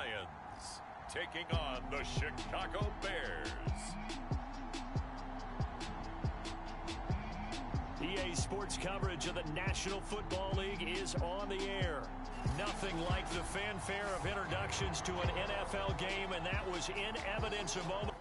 Lions taking on the Chicago Bears. EA Sports coverage of the National Football League is on the air. Nothing like the fanfare of introductions to an NFL game, and that was in evidence a moment.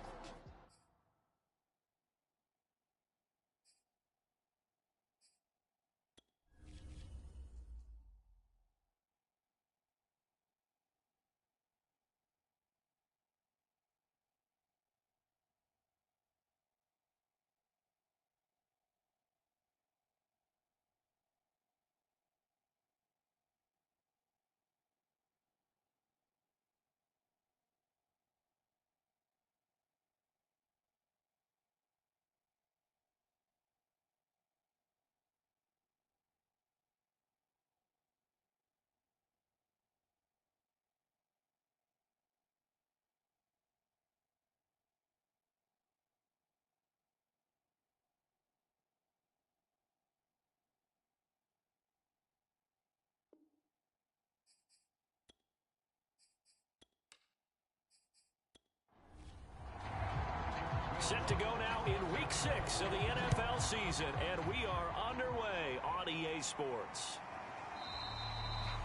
Set to go now in Week 6 of the NFL season, and we are underway on EA Sports.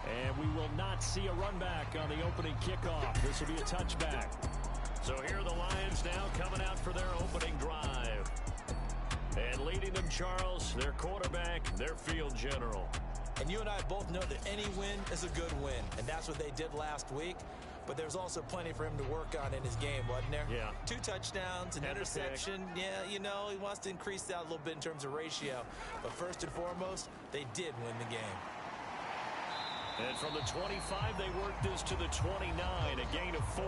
And we will not see a run back on the opening kickoff. This will be a touchback. So here are the Lions now coming out for their opening drive. And leading them, Charles, their quarterback, their field general. And you and I both know that any win is a good win, and that's what they did last week. But there's also plenty for him to work on in his game, wasn't there? Yeah. 2 touchdowns, an interception. Yeah, you know, he wants to increase that a little bit in terms of ratio. But first and foremost, they did win the game. And from the 25, they worked this to the 29, a gain of 4.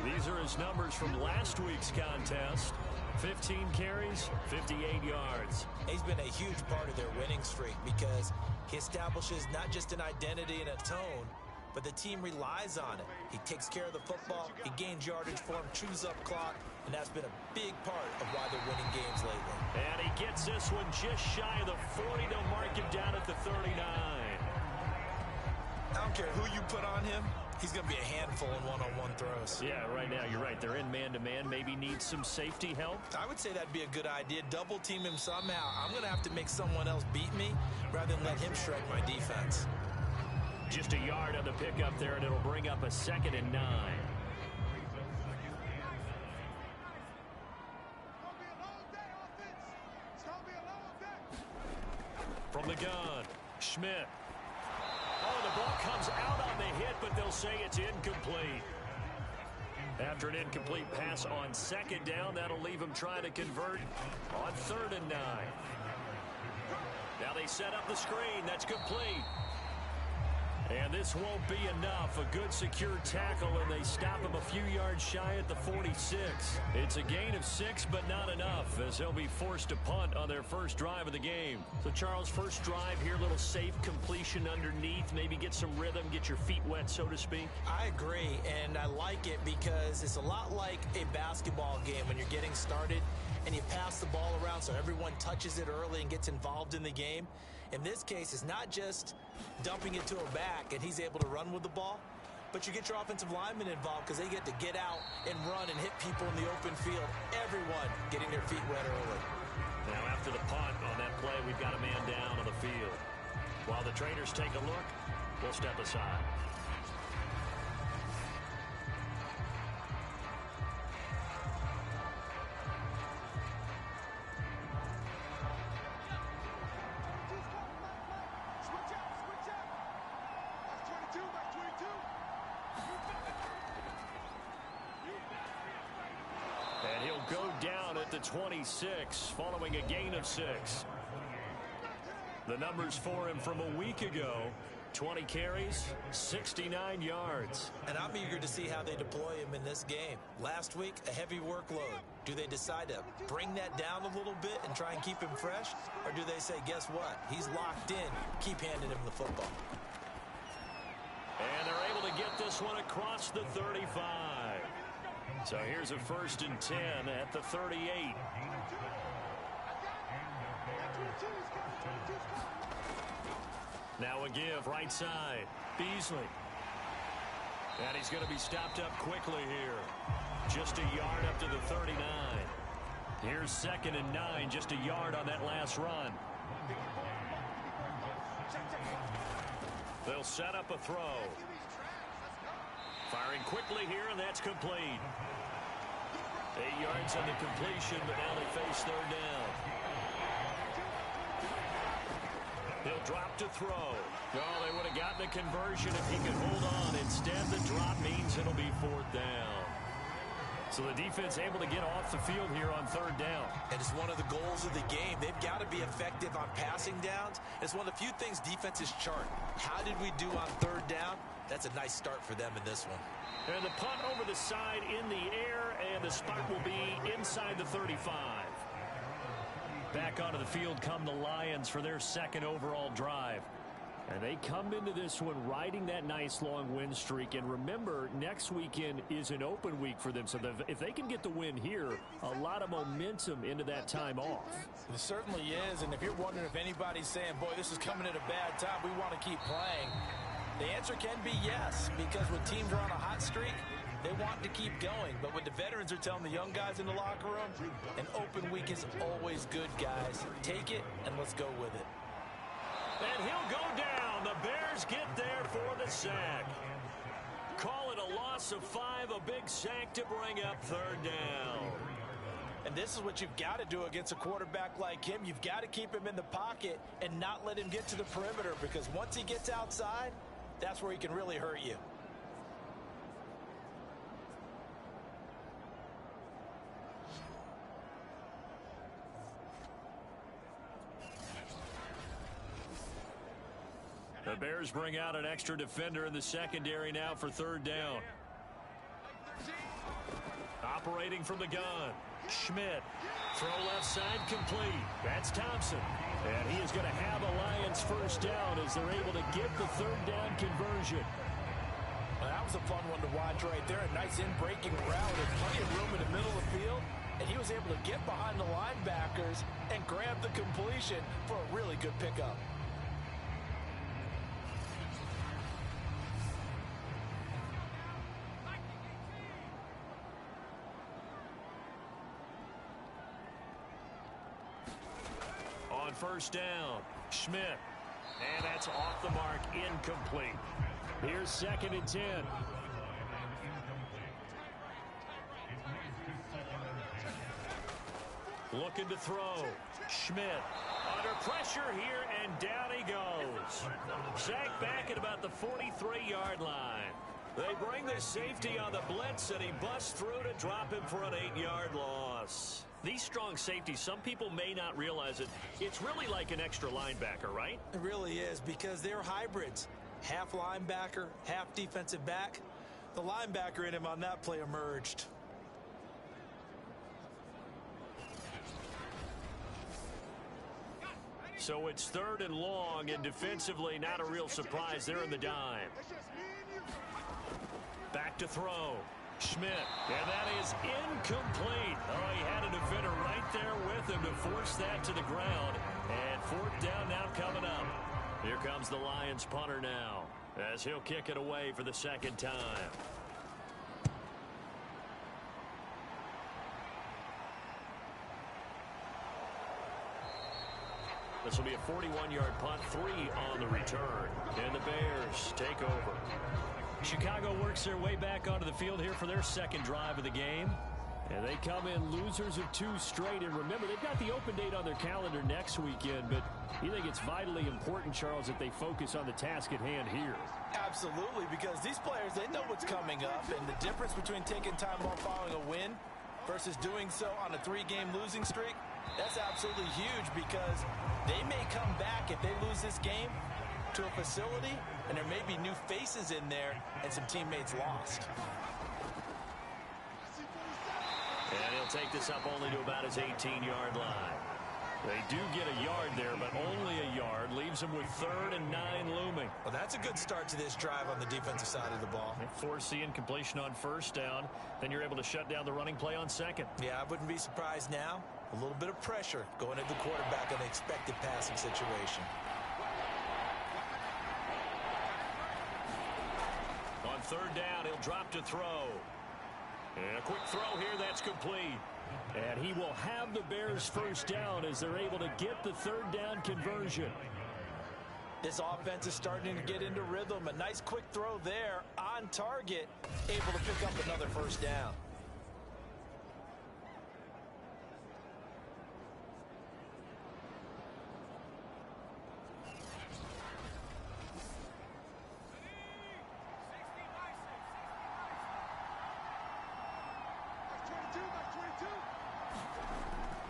These are his numbers from last week's contest. 15 carries, 58 yards. He's been a huge part of their winning streak because he establishes not just an identity and a tone, but the team relies on it. He takes care of the football, he gains yardage for him, chews up clock, and that's been a big part of why they're winning games lately. And he gets this one just shy of the 40 to mark him down at the 39. I don't care who you put on him, he's going to be a handful in one-on-one throws. Yeah, right now, you're right. They're in man-to-man. Maybe needs some safety help. I would say that'd be a good idea. Double team him somehow. I'm going to have to make someone else beat me rather than let him shred my defense. Just a yard on the pickup there, and it'll bring up a 2nd and 9. From the gun, Schmidt. Oh, the ball comes out on the hit, but they'll say it's incomplete. After an incomplete pass on 2nd down, that'll leave him trying to convert on 3rd and 9. Now they set up the screen. That's complete. And this won't be enough. A good secure tackle, and they stop him a few yards shy at the 46. It's a gain of 6, but not enough, as they'll be forced to punt on their first drive of the game. So, Charles, first drive here, little safe completion underneath, maybe get some rhythm, get your feet wet, so to speak. I agree, and I like it because it's a lot like a basketball game when you're getting started and you pass the ball around so everyone touches it early and gets involved in the game. In this case, it's not just dumping it to a back and he's able to run with the ball, but you get your offensive linemen involved because they get to get out and run and hit people in the open field. Everyone getting their feet wet early. Now after the punt on that play, we've got a man down on the field. While the traders take a look, we'll step aside. And he'll go down at the 26, following a gain of 6. The numbers for him from a week ago: 20 carries, 69 yards. And I'm eager to see how they deploy him in this game. Last week, a heavy workload. Do they decide to bring that down a little bit and try and keep him fresh? Or do they say, guess what? He's locked in. Keep handing him the football. And they're able to get this one across the 35. So here's a 1st and 10 at the 38. Now a give right side. Beasley. And he's going to be stopped up quickly here. Just a yard up to the 39. Here's 2nd and 9, just a yard on that last run. They'll set up a throw. Firing quickly here, and that's complete. 8 yards on the completion, but now they face 3rd down. He'll drop to throw. Oh, they would have gotten a conversion if he could hold on. Instead, the drop means it'll be 4th down. So the defense able to get off the field here on 3rd down. And it's one of the goals of the game. They've got to be effective on passing downs. It's one of the few things defenses chart. How did we do on 3rd down? That's a nice start for them in this one. And the punt over the side in the air, and the spot will be inside the 35. Back onto the field come the Lions for their 2nd overall drive. And they come into this one riding that nice long win streak. And remember, next weekend is an open week for them. So if they can get the win here, a lot of momentum into that time off. It certainly is. And if you're wondering if anybody's saying, boy, this is coming at a bad time, we want to keep playing, the answer can be yes. Because when teams are on a hot streak, they want to keep going. But what the veterans are telling the young guys in the locker room, an open week is always good, guys. Take it, and let's go with it. And he'll go down. The Bears get there for the sack. Call it a loss of 5, a big sack to bring up 3rd down. And this is what you've got to do against a quarterback like him. You've got to keep him in the pocket and not let him get to the perimeter, because once he gets outside, that's where he can really hurt you. The Bears bring out an extra defender in the secondary now for 3rd down. Operating from the gun, Schmidt. Throw left side complete. That's Thompson. And he is going to have a Lions 1st down as they're able to get the 3rd down conversion. Well, that was a fun one to watch right there. A nice in-breaking route and plenty of room in the middle of the field. And he was able to get behind the linebackers and grab the completion for a really good pickup. On 1st down, Schmidt. And that's off the mark, incomplete. Here's 2nd and 10. Looking to throw. Schmidt under pressure here, and down he goes. Sacked back at about the 43-yard line. They bring the safety on the blitz, and he busts through to drop him for an 8-yard loss. These strong safeties, some people may not realize it. It's really like an extra linebacker, right? It really is, because they're hybrids. Half linebacker, half defensive back. The linebacker in him on that play emerged. So it's 3rd and long, and defensively not a real surprise. They're in the dime. Back to throw. Schmidt, and that is incomplete. Oh, he had a defender right there with him to force that to the ground. And 4th down now coming up. Here comes the Lions punter now, as he'll kick it away for the 2nd time. This will be a 41-yard punt, 3 on the return. And the Bears take over. Chicago works their way back onto the field here for their 2nd drive of the game. And they come in losers of 2 straight. And remember, they've got the open date on their calendar next weekend. But you think it's vitally important, Charles, that they focus on the task at hand here? Absolutely, because these players, they know what's coming up. And the difference between taking time off following a win versus doing so on a 3-game losing streak, that's absolutely huge, because they may come back if they lose this game to a facility, and there may be new faces in there and some teammates lost. And he'll take this up only to about his 18-yard line. They do get a yard there, but only a yard. Leaves them with 3rd and 9 looming. Well, that's a good start to this drive on the defensive side of the ball. Force the incompletion on 1st down. Then you're able to shut down the running play on 2nd. Yeah, I wouldn't be surprised now. A little bit of pressure going at the quarterback in an expected passing situation. On third down. He'll drop to throw. And a quick throw here that's complete. And he will have the Bears first down as they're able to get the third down conversion. This offense is starting to get into rhythm. A nice quick throw there on target. Able to pick up another first down.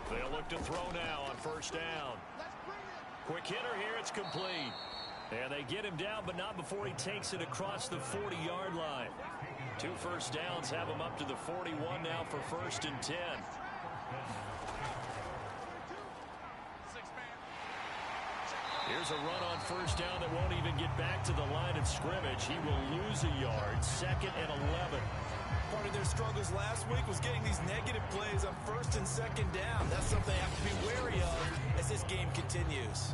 They'll look to throw now on first down. Quick hitter here, it's complete. And they get him down, but not before he takes it across the 40-yard line. 2 first downs have him up to the 41 now for 1st and 10. Here's a run on first down that won't even get back to the line of scrimmage. He will lose a yard, 2nd and 11. Part of their struggles last week was getting these negative plays on 1st and 2nd down. That's something they have to be wary of as this game continues.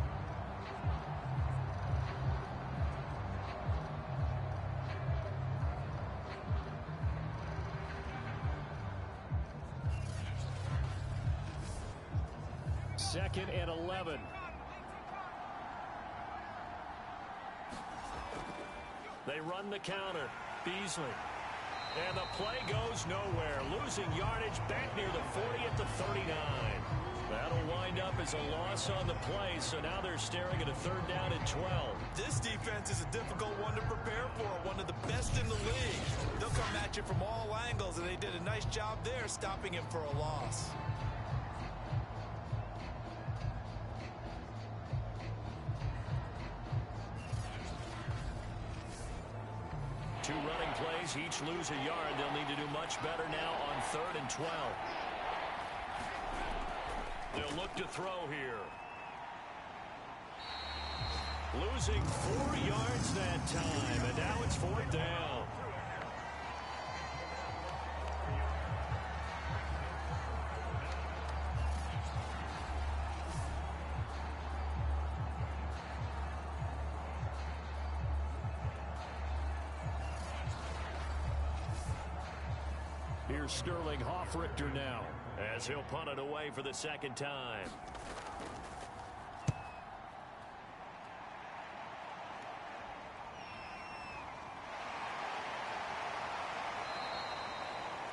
Second and 11. They run the counter. Beasley. And the play goes nowhere. Losing yardage back near the 40 at the 39. That'll wind up as a loss on the play, so now they're staring at a 3rd down and 12. This defense is a difficult one to prepare for, one of the best in the league. They'll come at you from all angles, and they did a nice job there stopping him for a loss. Two running plays, each lose a yard. They'll need to do much better now on 3rd and 12. They'll look to throw here. Losing 4 yards that time, and now it's 4th down. Here's Sterling Hoffrichter now, as he'll punt it away for the 2nd time.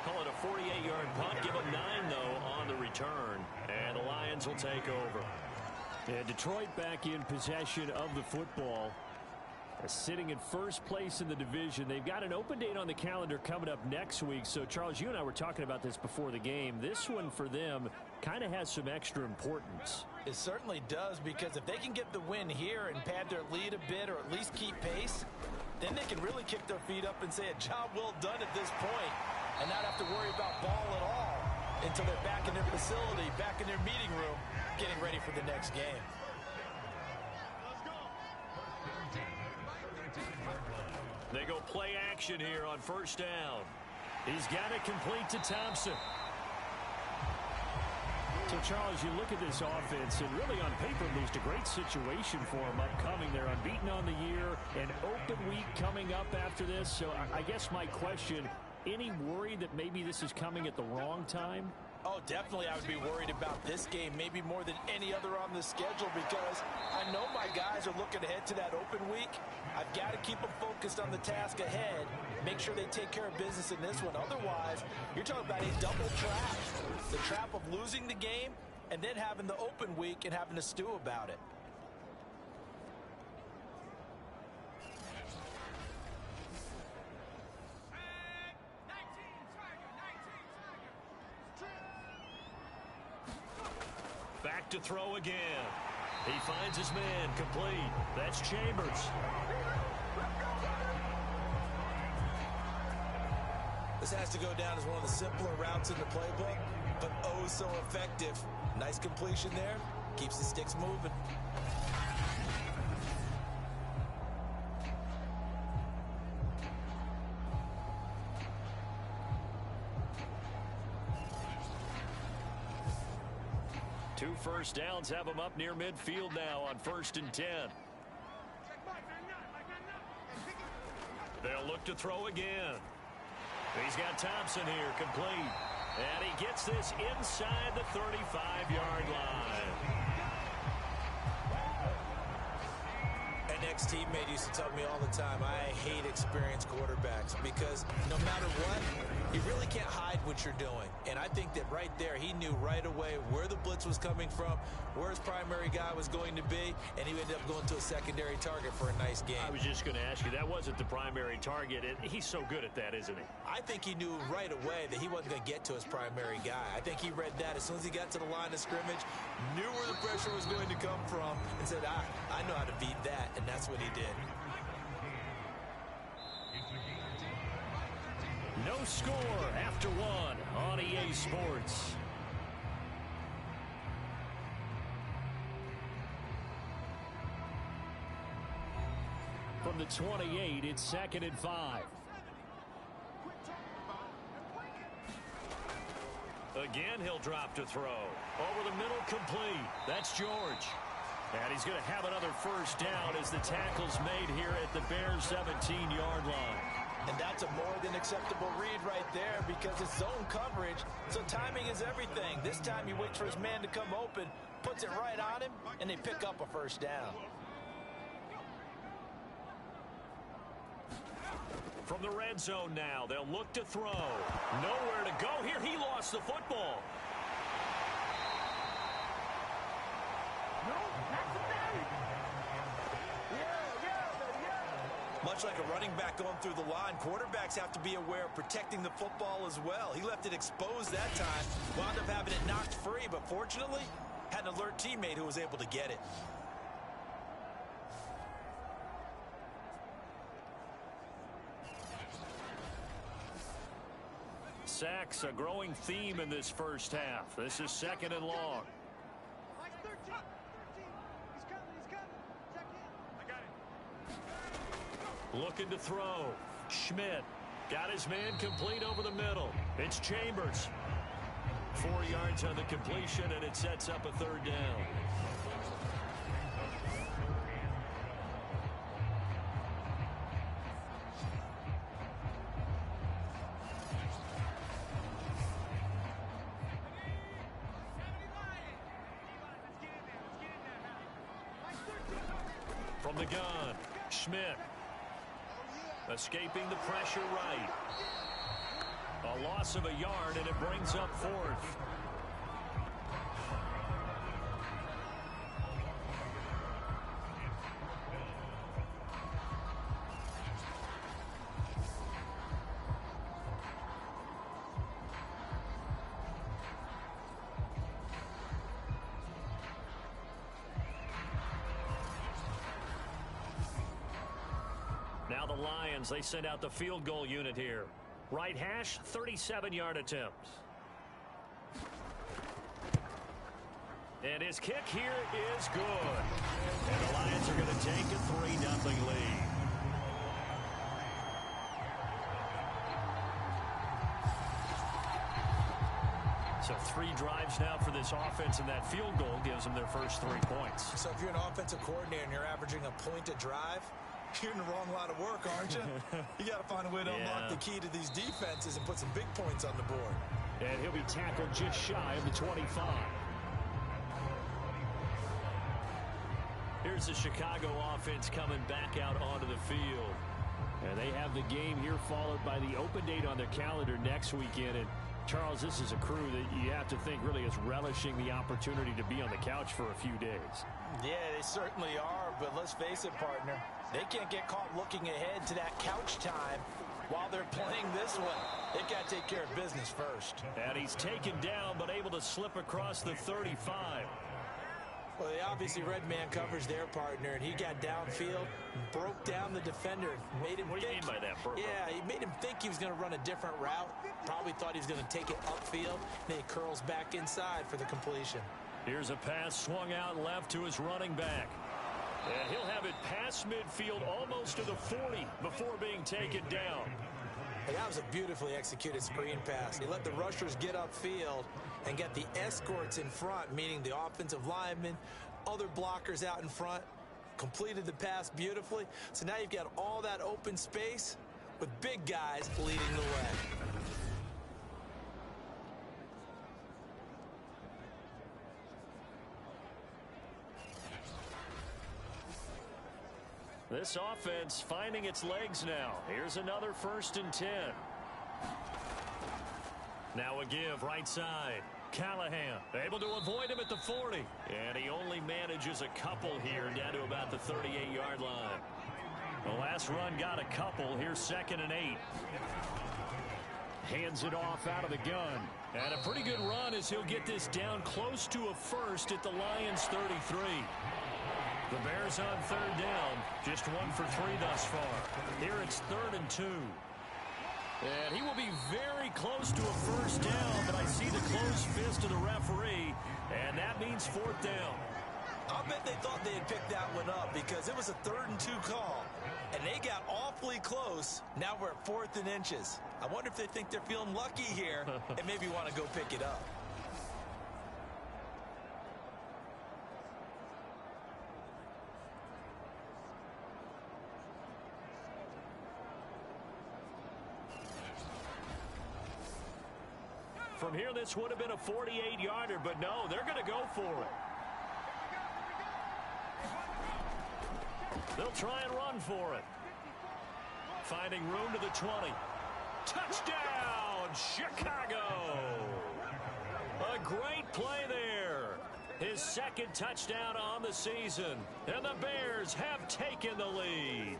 Call it a 48-yard punt. Give them 9, though, on the return. And the Lions will take over. And Detroit back in possession of the football. Sitting in first place in the division. They've got an open date on the calendar coming up next week. So, Charles, you and I were talking about this before the game. This one for them kind of has some extra importance. It certainly does, because if they can get the win here and pad their lead a bit or at least keep pace, then they can really kick their feet up and say a job well done at this point and not have to worry about ball at all until they're back in their facility, back in their meeting room, getting ready for the next game. They go play action here on first down. He's got it complete to Thompson. So, Charles, you look at this offense, and really on paper, at least a great situation for them upcoming. They're unbeaten on the year, an open week coming up after this. So I guess my question, any worry that maybe this is coming at the wrong time? Oh, definitely I would be worried about this game, maybe more than any other on the schedule, because I know my guys are looking ahead to that open week. I've got to keep them focused on the task ahead, make sure they take care of business in this one. Otherwise, you're talking about a double trap. The trap of losing the game and then having the open week and having to stew about it. Back to throw again. He finds his man, complete. That's Chambers. This has to go down as one of the simpler routes in the playbook, but oh so effective. Nice completion there. Keeps the sticks moving. Two first downs have him up near midfield now on 1st and 10. They'll look to throw again. He's got Thompson here, complete. And he gets this inside the 35-yard line. An ex-teammate used to tell me all the time, I hate experienced quarterbacks because no matter what, you really can't hide what you're doing. And I think that right there, he knew right away where the blitz was coming from, where his primary guy was going to be, and he ended up going to a secondary target for a nice game. I was just going to ask you, that wasn't the primary target. He's so good at that, isn't he? I think he knew right away that he wasn't going to get to his primary guy. I think he read that as soon as he got to the line of scrimmage, knew where the pressure was going to come from, and said, I know how to beat that, and that's what he did. No score after one on EA Sports. From the 28, it's 2nd and 5. Again, he'll drop to throw. Over the middle, complete. That's George. And he's going to have another first down as the tackle's made here at the Bears' 17-yard line. And that's a more than acceptable read right there because it's zone coverage, so timing is everything. This time he waits for his man to come open, puts it right on him, and they pick up a first down. From the red zone now, they'll look to throw. Nowhere to go here. He lost the football. Much like a running back going through the line, quarterbacks have to be aware of protecting the football as well. He left it exposed that time, wound up having it knocked free, but fortunately, had an alert teammate who was able to get it. Sacks, a growing theme in this first half. This is 2nd and long. Looking to throw. Schmidt got his man complete over the middle. It's Chambers. 4 yards on the completion, and it sets up a third down. From the gun, Schmidt. Escaping the pressure right. A loss of a yard, and it brings up 4th. Now the Lions, they send out the field goal unit here. Right hash, 37-yard attempt. And his kick here is good. And the Lions are going to take a 3-0 lead. So 3 drives now for this offense, and that field goal gives them their first 3 points. So if you're an offensive coordinator and you're averaging a point a drive, you're in the wrong line of work, aren't you? You got to find a way to unlock the key to these defenses and put some big points on the board. And he'll be tackled just shy of the 25. Here's the Chicago offense coming back out onto the field. And they have the game here followed by the open date on their calendar next weekend. And Charles, this is a crew that you have to think really is relishing the opportunity to be on the couch for a few days. Yeah, they certainly are, but let's face it, partner. They can't get caught looking ahead to that couch time while they're playing this one. They've got to take care of business first. And he's taken down, but able to slip across the 35. Well, they obviously read man coverage their partner, and he got downfield, broke down the defender, made him What do you mean by that, Burko? Yeah, he made him think he was going to run a different route. Probably thought he was going to take it upfield. Then he curls back inside for the completion. Here's a pass swung out left to his running back. And he'll have it past midfield almost to the 40 before being taken down. Hey, that was a beautifully executed screen pass. He let the rushers get upfield and get the escorts in front, meaning the offensive linemen, other blockers out in front, completed the pass beautifully. So now you've got all that open space, with big guys leading the way. This offense finding its legs now. Here's another 1st and 10. Now a give right side. Callahan able to avoid him at the 40. And he only manages a couple here down to about the 38-yard line. The last run got a couple. Here's 2nd and 8. Hands it off out of the gun. And a pretty good run as he'll get this down close to a first at the Lions 33. The Bears on 3rd down. Just 1 for 3 thus far. Here it's 3rd and 2. And he will be very close to a 1st down, but I see the closed fist of the referee, and that means 4th down. I'll bet they thought they had picked that one up because it was a 3rd and 2 call, and they got awfully close. Now we're at 4th and inches. I wonder if they think they're feeling lucky here and maybe want to go pick it up. From here, this would have been a 48-yarder, but no, they're going to go for it. They'll try and run for it. Finding room to the 20. Touchdown, Chicago! A great play there. His 2nd touchdown on the season, and the Bears have taken the lead.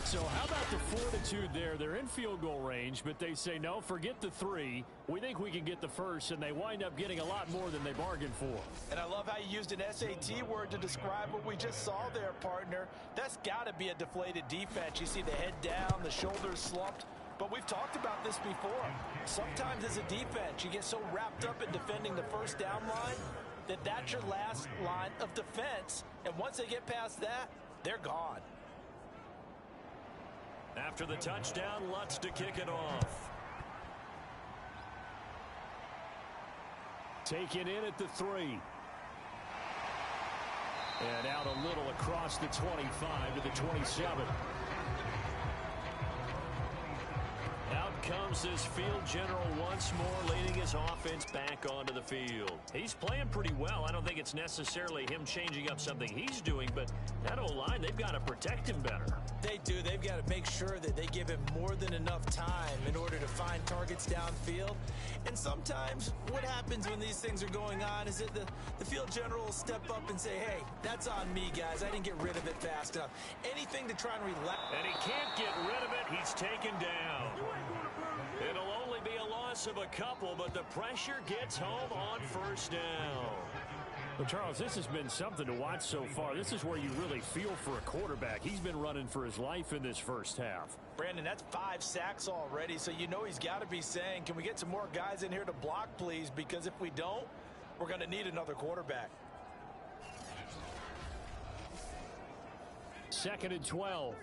So how about the fortitude there? They're in field goal range, but they say, no, forget the 3. We think we can get the 1st, and they wind up getting a lot more than they bargained for. And I love how you used an SAT word to describe what we just saw there, partner. That's got to be a deflated defense. You see the head down, the shoulders slumped. But we've talked about this before. Sometimes as a defense, you get so wrapped up in defending the 1st down line that that's your last line of defense. And once they get past that, they're gone. After the touchdown, Lutz to kick it off. Taken in at the 3. And out a little across the 25 to the 27. Out comes this field general once more, leading his offense back onto the field. He's playing pretty well. I don't think it's necessarily him changing up something he's doing, but that O-line, they've got to protect him better. They do. They've got to make sure that they give him more than enough time in order to find targets downfield. And sometimes what happens when these things are going on is that the field general will step up and say, hey, that's on me, guys. I didn't get rid of it fast enough. Anything to try and relax. And he can't get rid of it. He's taken down. It'll only be a loss of a couple, but the pressure gets home on 1st down. Well, Charles, this has been something to watch so far. This is where you really feel for a quarterback. He's been running for his life in this 1st half. Brandon, that's 5 sacks already, so you know he's got to be saying, can we get some more guys in here to block, please? Because if we don't, we're going to need another quarterback. 2nd and 12.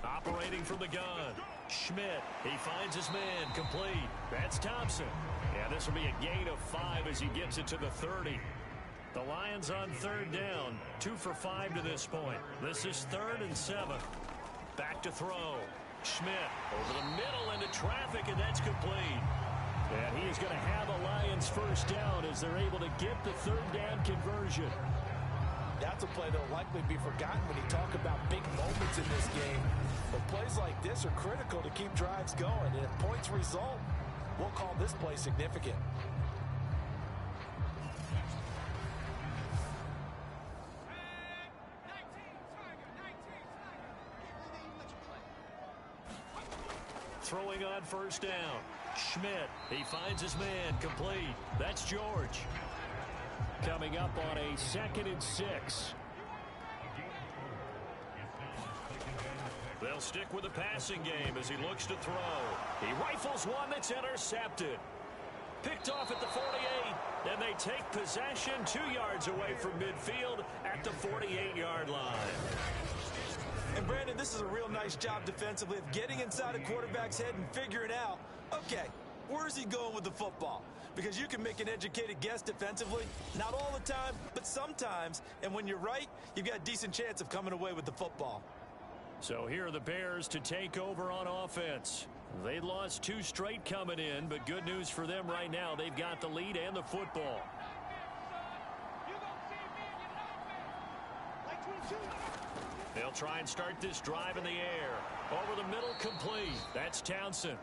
Operating from the gun. Schmidt, he finds his man, complete. That's Thompson. Yeah, this will be a gain of 5 as he gets it to the 30. The Lions on 3rd down, 2 for 5 to this point. This is 3rd and 7. Back to throw. Schmidt over the middle into traffic, and that's complete. And he is going to have a Lions 1st down as they're able to get the 3rd down conversion. That's a play that will likely be forgotten when you talk about big moments in this game. But plays like this are critical to keep drives going. And if points result, we'll call this play significant. Throwing on 1st down. Schmidt, he finds his man, complete. That's George. Coming up on a 2nd and 6. They'll stick with the passing game as he looks to throw. He rifles one that's intercepted. Picked off at the 48, and they take possession 2 yards away from midfield at the 48-yard line. And Brandon, this is a real nice job defensively of getting inside a quarterback's head and figuring out, okay, where's he going with the football? because you can make an educated guess defensively. Not all the time, but sometimes. And when you're right, you've got a decent chance of coming away with the football. So here are the Bears to take over on offense. They lost 2 straight coming in, but good news for them right now. They've got the lead and the football. They'll try and start this drive in the air. Over the middle, complete. That's Townsend.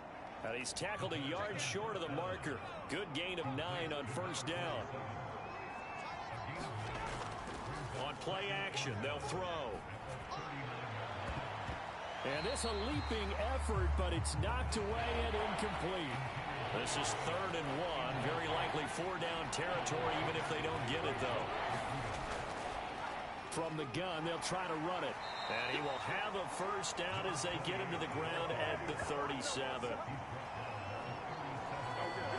And he's tackled a yard short of the marker. Good gain of 9 on first down. On play action, they'll throw. And this a leaping effort, but it's knocked away and incomplete. This is 3rd and 1. Very likely 4-down territory, even if they don't get it, though. From the gun, they'll try to run it. And he will have a first down as they get him to the ground at the 37.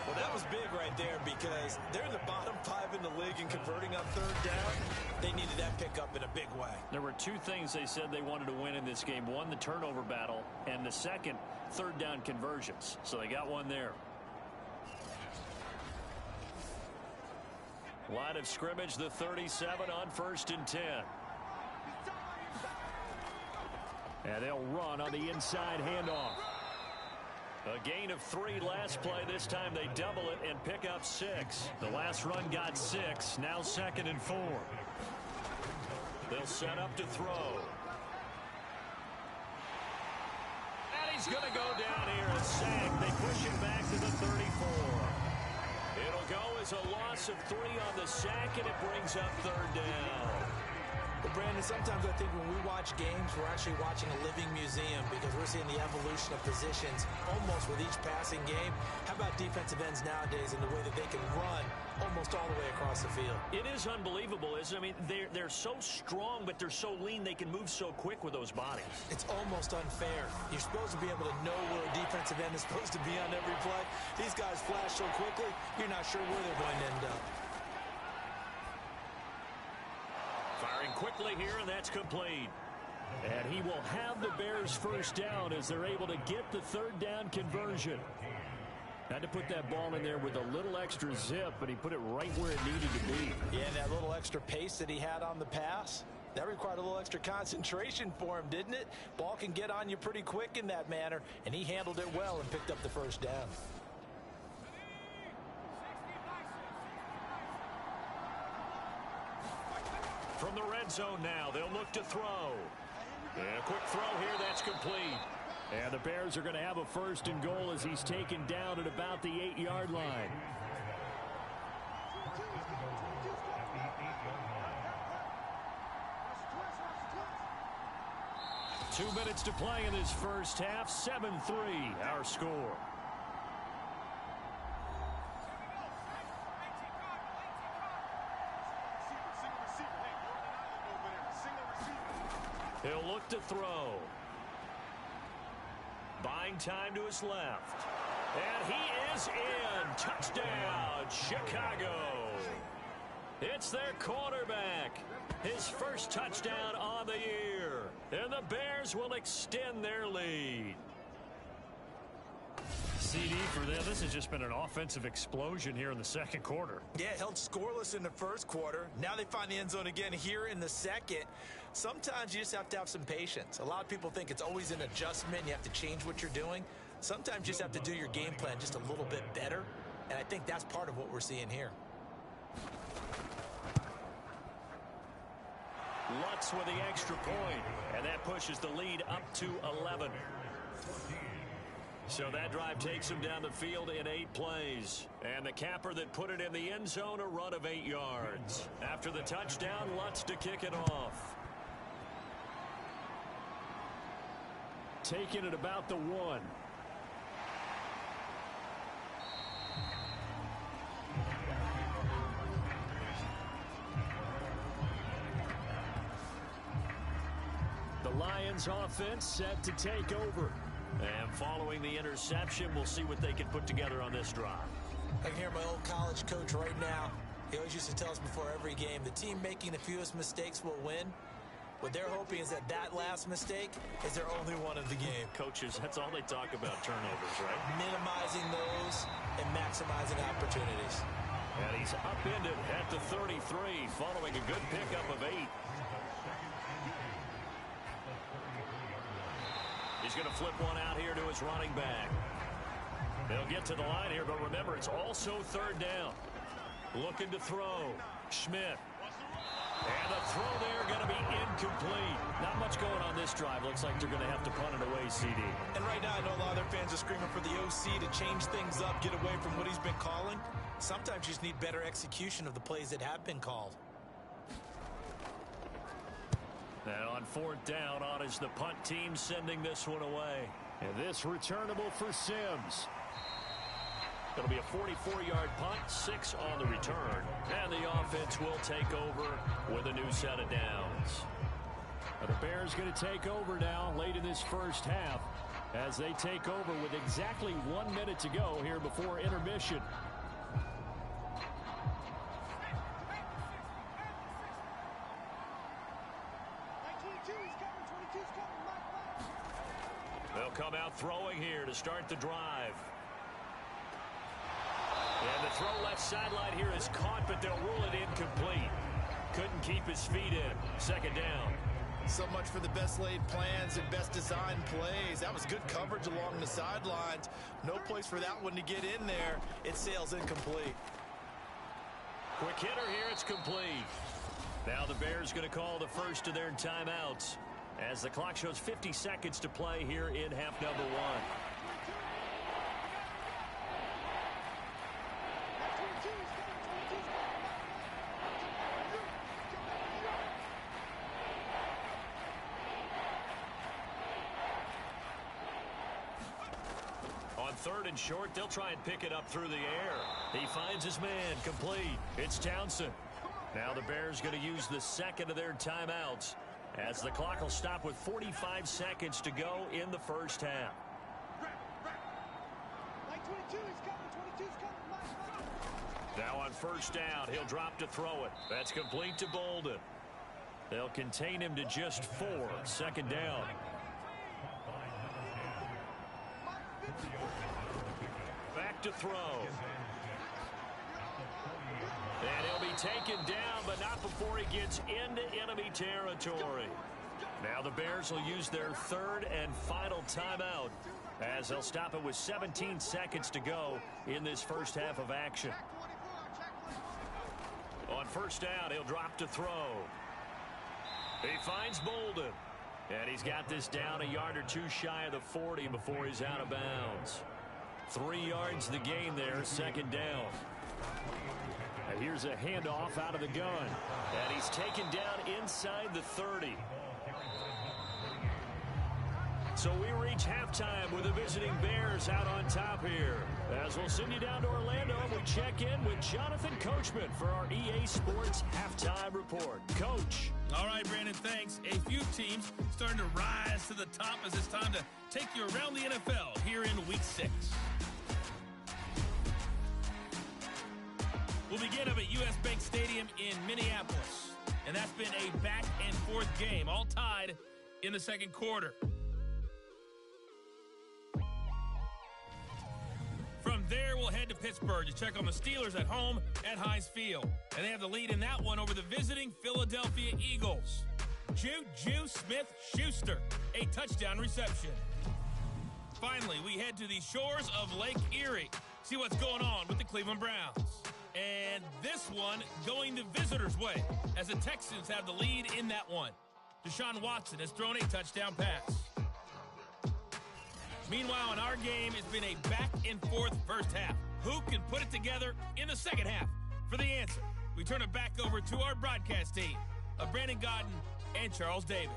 Well, that was big right there because they're in the bottom 5 in the league in converting on 3rd down. They needed that pickup in a big way. There were 2 things they said they wanted to win in this game. One, the turnover battle, and the second, 3rd down conversions. So they got one there. Line of scrimmage, the 37 on 1st and 10. And they'll run on the inside handoff. A gain of 3 last play. This time they double it and pick up 6. The last run got 6. Now 2nd and 4. They'll set up to throw. And he's going to go down here and sack. They push him back to the 34. It'll go as a loss of 3 on the sack, and it brings up 3rd down. Well, Brandon, sometimes I think when we watch games, we're actually watching a living museum because we're seeing the evolution of positions almost with each passing game. How about defensive ends nowadays and the way that they can run almost all the way across the field? It is unbelievable, isn't it? I mean, they're so strong, but they're so lean, they can move so quick with those bodies. It's almost unfair. You're supposed to be able to know where a defensive end is supposed to be on every play. These guys flash so quickly, you're not sure where they're going to end up. Firing quickly here, and that's complete. And he will have the Bears first down as they're able to get the 3rd down conversion. Had to put that ball in there with a little extra zip, but he put it right where it needed to be. Yeah, that little extra pace that he had on the pass, that required a little extra concentration for him, didn't it? Ball can get on you pretty quick in that manner, and he handled it well and picked up the first down. From the red zone now, they'll look to throw. And a quick throw here, that's complete. And the Bears are going to have a 1st and goal as he's taken down at about the 8-yard line. Two minutes to play in this first half. 7-3, our score. He'll look to throw. Buying time to his left. And he is in. Touchdown, Chicago. It's their quarterback. His first touchdown on the year. And the Bears will extend their lead. CD for them. This has just been an offensive explosion here in the 2nd quarter. Yeah, held scoreless in the 1st quarter. Now they find the end zone again here in the 2nd. Sometimes you just have to have some patience. A lot of people think it's always an adjustment. You have to change what you're doing. Sometimes you just have to do your game plan just a little bit better. And I think that's part of what we're seeing here. Lutz with the extra point, and that pushes the lead up to 11. So that drive takes him down the field in 8 plays. And the capper that put it in the end zone, a run of 8 yards. After the touchdown, Lutz to kick it off. Taking it about the 1. The Lions offense set to take over. And following the interception, we'll see what they can put together on this drive. I can hear my old college coach right now. He always used to tell us before every game, the team making the fewest mistakes will win. What they're hoping is that that last mistake is their only one of the game. Coaches, that's all they talk about, turnovers, right? Minimizing those and maximizing opportunities. And he's upended at the 33 following a good pickup of 8. He's going to flip one out here to his running back. They'll get to the line here, but remember, it's also third down. Looking to throw. Schmidt. And the throw there going to be incomplete. Not much going on this drive. Looks like they're going to have to punt it away, CD. And right now, I know a lot of their fans are screaming for the OC to change things up, get away from what he's been calling. Sometimes you just need better execution of the plays that have been called. And on fourth down, on is the punt team sending this one away. And this returnable for Sims. It'll be a 44-yard punt, 6 on the return. And the offense will take over with a new set of downs. The Bears going to take over now late in this first half as they take over with exactly 1 minute to go here before intermission. They'll come out throwing here to start the drive. And the throw left sideline here is caught, but they'll rule it incomplete. Couldn't keep his feet in. Second down. So much for the best laid plans and best designed plays. That was good coverage along the sidelines. No place for that one to get in there. It sails incomplete. Quick hitter here. It's complete. Now the Bears going to call the first of their timeouts as the clock shows 50 seconds to play here in half number 1. Third and short, they'll try and pick it up through the air. He finds his man, complete. It's Townsend. Now the Bears going to use the second of their timeouts as the clock will stop with 45 seconds to go in the first half. Now on first down, he'll drop to throw it. That's complete to Bolden. They'll contain him to just 4. Second down. Back to throw. And he'll be taken down, but not before he gets into enemy territory. Now the Bears will use their third and final timeout as they'll stop it with 17 seconds to go in this first half of action. On first down, he'll drop to throw. He finds Bolden. And he's got this down a yard or two shy of the 40 before he's out of bounds. 3 yards the gain there, second down. And here's a handoff out of the gun. And he's taken down inside the 30. So we reach halftime with the visiting Bears out on top here. As we'll send you down to Orlando, we check in with Jonathan Coachman for our EA Sports Halftime Report. Coach. All right, Brandon, thanks. A few teams starting to rise to the top as it's time to take you around the NFL here in Week 6. We'll begin up at U.S. Bank Stadium in Minneapolis. And that's been a back-and-forth game, all tied in the second quarter. From there, we'll head to Pittsburgh to check on the Steelers at home at Heinz Field. And they have the lead in that one over the visiting Philadelphia Eagles. Juju Smith-Schuster, a touchdown reception. Finally, we head to the shores of Lake Erie. See what's going on with the Cleveland Browns. And this one going the visitors' way as the Texans have the lead in that one. Deshaun Watson has thrown a touchdown pass. Meanwhile, in our game, it's been a back-and-forth first half. Who can put it together in the second half? For the answer, we turn it back over to our broadcast team of Brandon Godden and Charles Davis.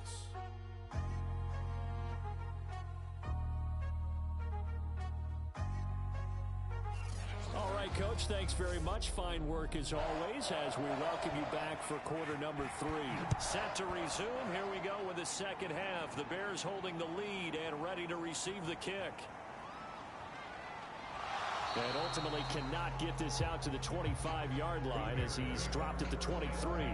All right, Coach, thanks very much. Fine work as always as we welcome you back for quarter number 3. Set to resume. Here we go with the second half. The Bears holding the lead and ready to receive the kick. And ultimately cannot get this out to the 25-yard line as he's dropped at the 23.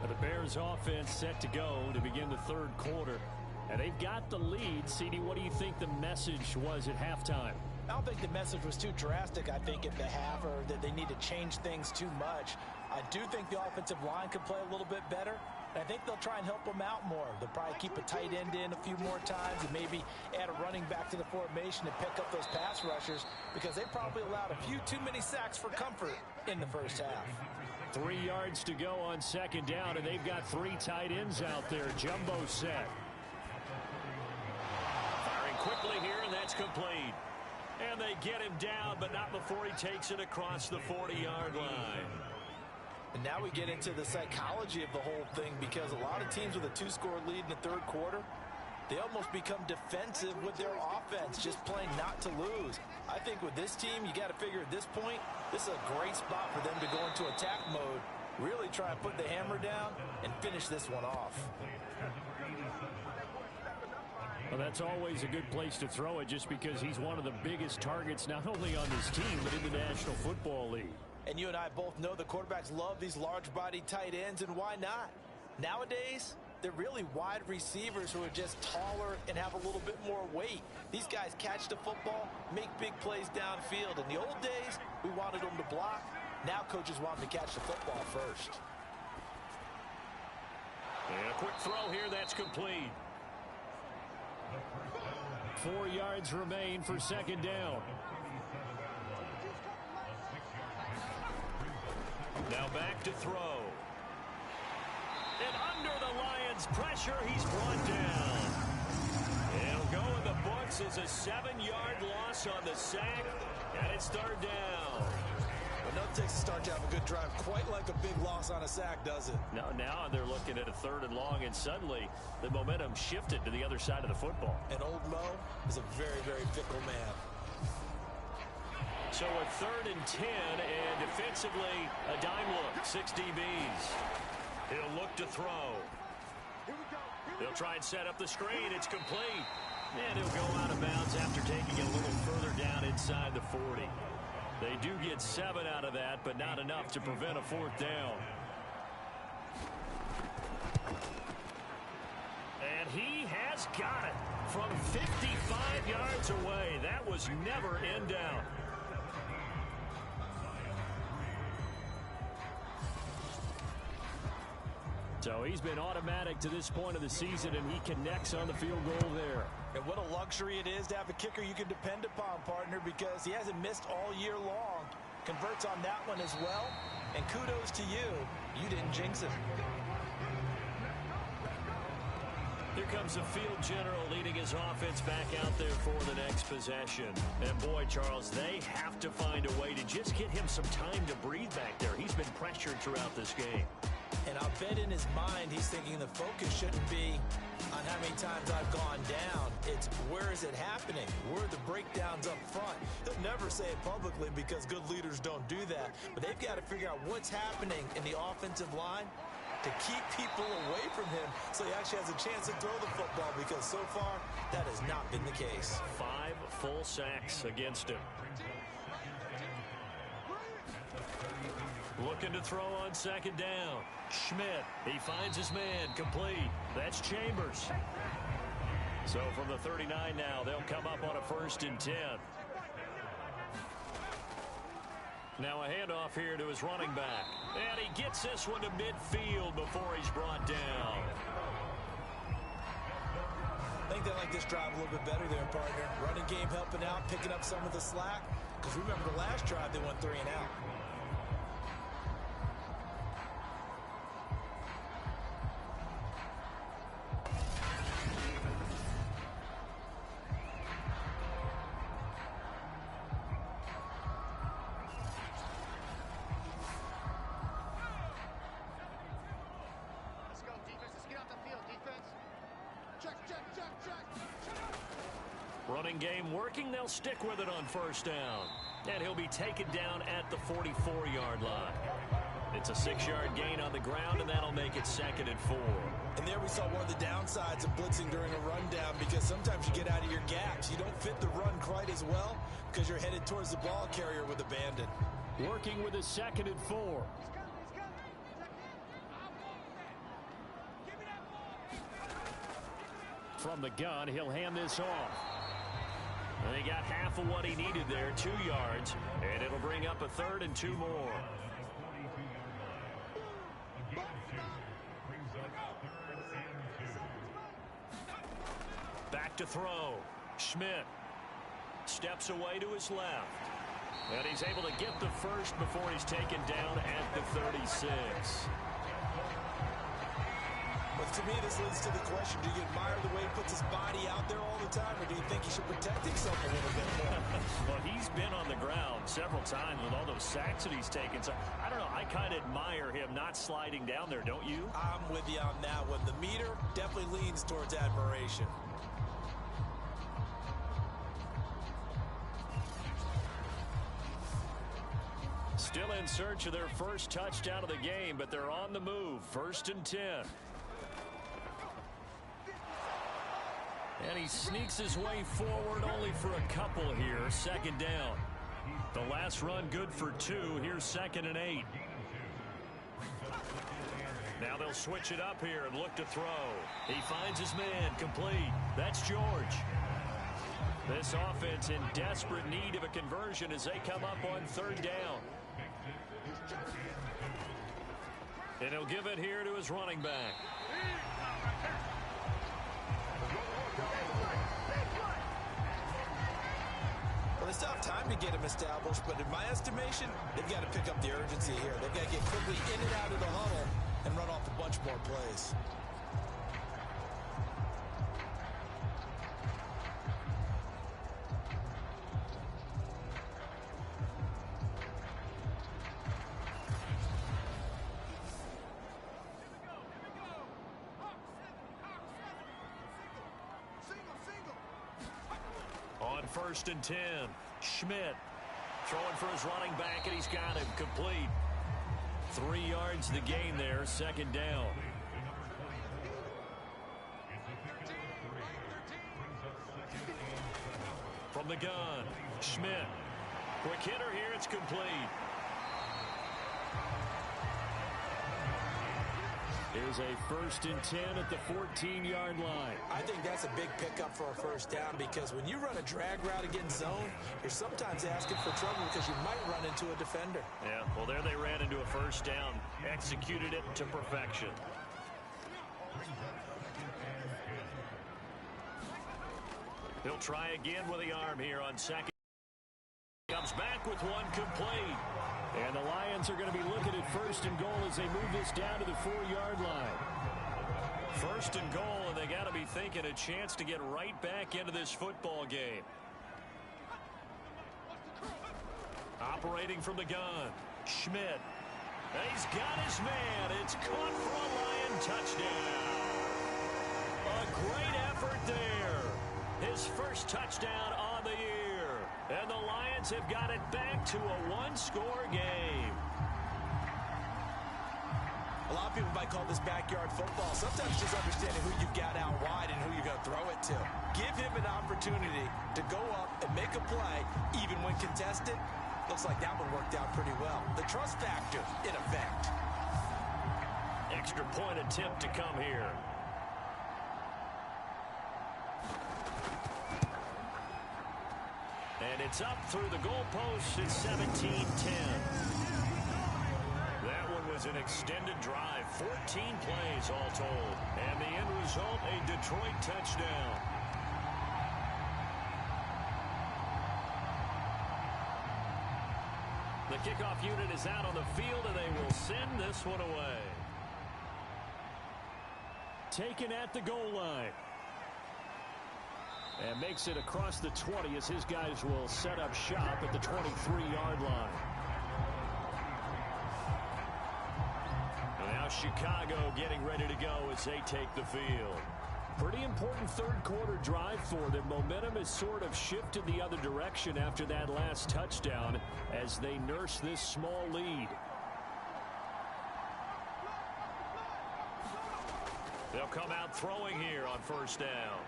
The Bears offense set to go to begin the third quarter. And they've got the lead. CD, what do you think the message was at halftime? I don't think the message was too drastic, I think, at the half, or that they need to change things too much. I do think the offensive line could play a little bit better. And I think they'll try and help them out more. They'll probably keep a tight end in a few more times and maybe add a running back to the formation to pick up those pass rushers, because they probably allowed a few too many sacks for comfort in the first half. 3 yards to go on second down, and they've got 3 tight ends out there. Jumbo set. Firing quickly here, and that's complete. And they get him down, but not before he takes it across the 40-yard line. And now we get into the psychology of the whole thing, because a lot of teams with a 2-score lead in the third quarter, they almost become defensive with their offense, just playing not to lose. I think with this team, you got to figure at this point, this is a great spot for them to go into attack mode, really try and put the hammer down and finish this one off. Well, that's always a good place to throw it, just because he's one of the biggest targets not only on this team but in the National Football League. And you and I both know the quarterbacks love these large-bodied tight ends, and why not? Nowadays, they're really wide receivers who are just taller and have a little bit more weight. These guys catch the football, make big plays downfield. In the old days, we wanted them to block. Now coaches want them to catch the football first. And a quick throw here, that's complete. 4 yards remain for second down. Now back to throw. And under the Lions' pressure, he's brought down. It'll go in the books as a 7-yard loss on the sack, and it's third down. But nothing takes a start to have a good drive quite like a big loss on a sack, does it? No, now they're looking at a 3rd and long, and suddenly the momentum shifted to the other side of the football. And old Mo is a very, very fickle man. So a 3rd and 10, and defensively, a dime look, 6 DBs. He'll look to throw. He'll try and set up the screen. It's complete. And he'll go out of bounds after taking it a little further down inside the 40. They do get 7 out of that, but not enough to prevent a 4th down. And he has got it from 55 yards away. That was never in doubt. So he's been automatic to this point of the season, and he connects on the field goal there. And what a luxury it is to have a kicker you can depend upon, partner, because he hasn't missed all year long. Converts on that one as well. And kudos to you. You didn't jinx it. Here comes the field general leading his offense back out there for the next possession. And boy, Charles, they have to find a way to just get him some time to breathe back there. He's been pressured throughout this game. And I'll bet in his mind he's thinking the focus shouldn't be on how many times I've gone down. It's where is it happening? Where are the breakdowns up front? He'll never say it publicly because good leaders don't do that. But they've got to figure out what's happening in the offensive line to keep people away from him so he actually has a chance to throw the football, because so far that has not been the case. 5 full sacks against him. Looking to throw on second down. Schmidt, he finds his man, complete. That's Chambers. So from the 39 now, they'll come up on a 1st and 10. Now a handoff here to his running back. And he gets this one to midfield before he's brought down. I think they like this drive a little bit better there, partner. Running game helping out, picking up some of the slack. Because remember the last drive, they went 3 and out. Running game working. They'll stick with it on 1st down. And he'll be taken down at the 44-yard line. It's a 6-yard gain on the ground, and that'll make it 2nd and 4. And there we saw one of the downsides of blitzing during a rundown, because sometimes you get out of your gaps. You don't fit the run quite as well because you're headed towards the ball carrier with abandon. Working with a 2nd and 4. from the gun. He'll hand this off. And he got half of what he needed there, 2 yards, and it'll bring up a 3rd and 2 more. Back to throw. Schmidt steps away to his left. And he's able to get the first before he's taken down at the 36. But to me, this leads to the question, do you admire the way he puts his body out there all the time, or do you think he should protect himself a little bit more? Well, he's been on the ground several times with all those sacks that he's taken. So, I don't know, I kind of admire him not sliding down there, don't you? I'm with you on that one. The meter definitely leans towards admiration. Still in search of their first touchdown of the game, but they're on the move. 1st and 10. And he sneaks his way forward only for a couple here. 2nd down. The last run good for 2. Here's 2nd and 8. Now they'll switch it up here and look to throw. He finds his man. Complete. That's George. This offense in desperate need of a conversion as they come up on 3rd down. And he'll give it here to his running back. Well, they still have time to get him established, but in my estimation, they've got to pick up the urgency here. They've got to get quickly in and out of the huddle and run off a bunch more plays. On 1st and 10, Schmidt throwing for his running back, and he's got him complete. 3 yards the gain there, 2nd down. From the gun, Schmidt. Quick hitter here, it's complete. Here's a 1st and 10 at the 14-yard line. I think that's a big pickup for a 1st down, because when you run a drag route against zone, you're sometimes asking for trouble because you might run into a defender. Yeah, well, there they ran into a 1st down, executed it to perfection. He'll try again with the arm here on 2nd. Comes back with one complete. And the Lions are going to be looking at 1st and goal as they move this down to the 4-yard line. 1st and goal, and they got to be thinking a chance to get right back into this football game. Operating from the gun, Schmidt. And he's got his man. It's caught for a Lion touchdown. A great effort there. His first touchdown on the year. And the Lions have got it back to a 1-score game. A lot of people might call this backyard football. Sometimes just understanding who you've got out wide and who you're going to throw it to. Give him an opportunity to go up and make a play, even when contested. Looks like that one worked out pretty well. The trust factor, in effect. Extra point attempt to come here. And it's up through the goalpost. It's 17-10. That one was an extended drive. 14 plays all told. And the end result, a Detroit touchdown. The kickoff unit is out on the field, and they will send this one away. Taken at the goal line. And makes it across the 20 as his guys will set up shop at the 23-yard line. And now Chicago getting ready to go as they take the field. Pretty important third-quarter drive for them. Momentum has sort of shifted the other direction after that last touchdown as they nurse this small lead. They'll come out throwing here on 1st down.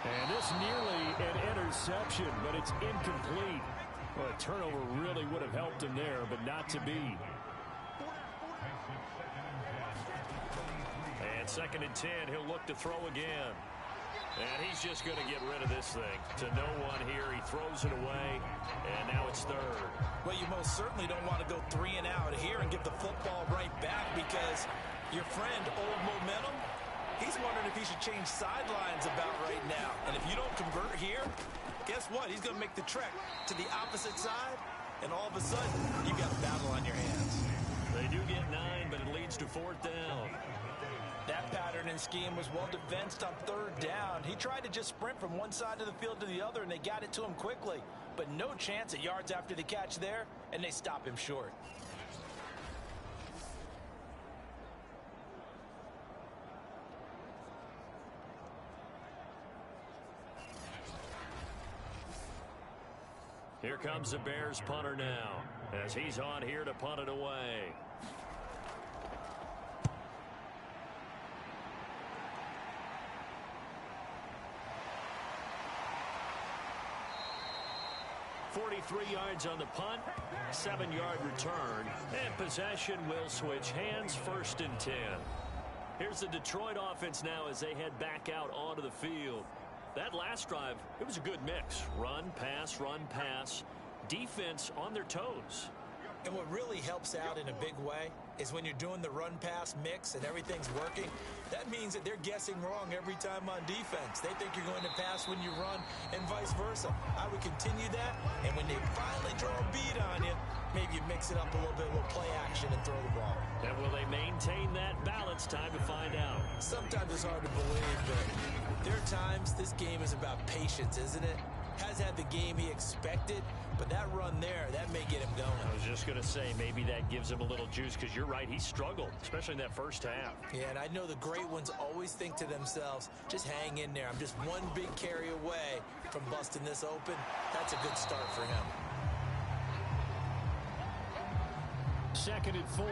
And this nearly an interception, but it's incomplete. Well, a turnover really would have helped him there, but not to be. And 2nd and 10. He'll look to throw again. And he's just going to get rid of this thing. To no one here. He throws it away. And now it's 3rd. Well, you most certainly don't want to go 3 and out here and give the football right back, because your friend, Old Momentum, he's wondering if he should change sidelines about right now. And if you don't convert here, guess what? He's going to make the trek to the opposite side, and all of a sudden, you've got a battle on your hands. They do get 9, but it leads to 4th down. That pattern and scheme was well defensed on 3rd down. He tried to just sprint from one side of the field to the other, and they got it to him quickly. But no chance at yards after the catch there, and they stop him short. Here comes the Bears punter now, as he's on here to punt it away. .43 yards on the punt, 7-yard return, and possession will switch hands. 1st and 10. Here's the Detroit offense now as they head back out onto the field. That last drive, it was a good mix. Run, pass, defense on their toes. And what really helps out in a big way is when you're doing the run-pass mix and everything's working, that means that they're guessing wrong every time on defense. They think you're going to pass when you run and vice versa. I would continue that, and when they finally draw a bead on you, maybe you mix it up a little bit, a little play action, and throw the ball. And will they maintain that balance? Time to find out. Sometimes it's hard to believe, but there are times this game is about patience, isn't it? Has had the game he expected, but that run there, that may get him going. I was just going to say, maybe that gives him a little juice, because you're right, he struggled, especially in that first half. Yeah, and I know the great ones always think to themselves, just hang in there. I'm just one big carry away from busting this open. That's a good start for him. 2nd and 4.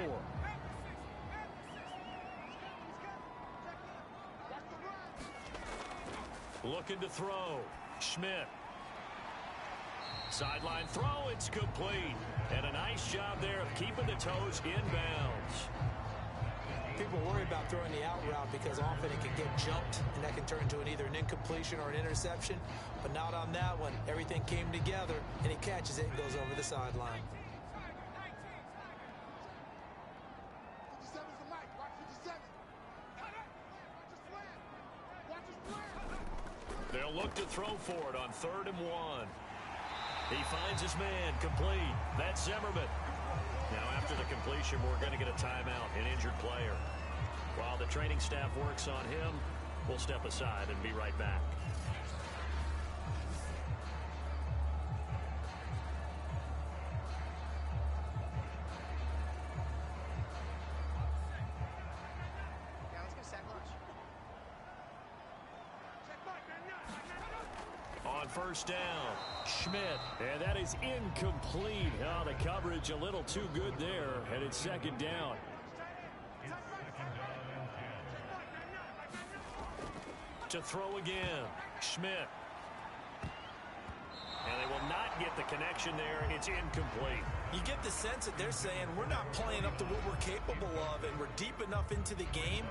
Looking to throw. Schmidt. Sideline throw, it's complete. And a nice job there of keeping the toes inbounds. People worry about throwing the out route because often it can get jumped, and that can turn into either an incompletion or an interception. But not on that one. Everything came together, and he catches it and goes over the sideline. They'll look to throw for it on 3rd and 1. He finds his man, complete. That's Zimmerman. Now after the completion, we're going to get a timeout, an injured player. While the training staff works on him, we'll step aside and be right back. On 1st down, Schmidt, and that is incomplete. Oh, the coverage a little too good there, and it's 2nd down. To throw again, Schmidt. And they will not get the connection there. It's incomplete. You get the sense that they're saying we're not playing up to what we're capable of, and we're deep enough into the game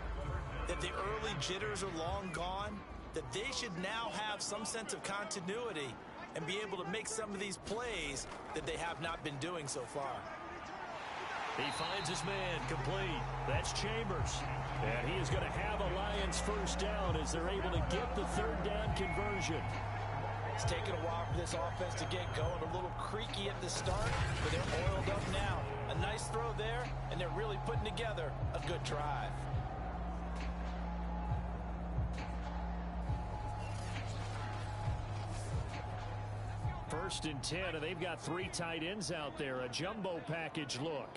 that the early jitters are long gone, that they should now have some sense of continuity and be able to make some of these plays that they have not been doing so far. He finds his man, complete. That's Chambers. And he is going to have a Lions 1st down as they're able to get the 3rd down conversion. It's taken a while for this offense to get going. A little creaky at the start, but they're oiled up now. A nice throw there, and they're really putting together a good drive. First and 10, and they've got 3 tight ends out there. A jumbo package look.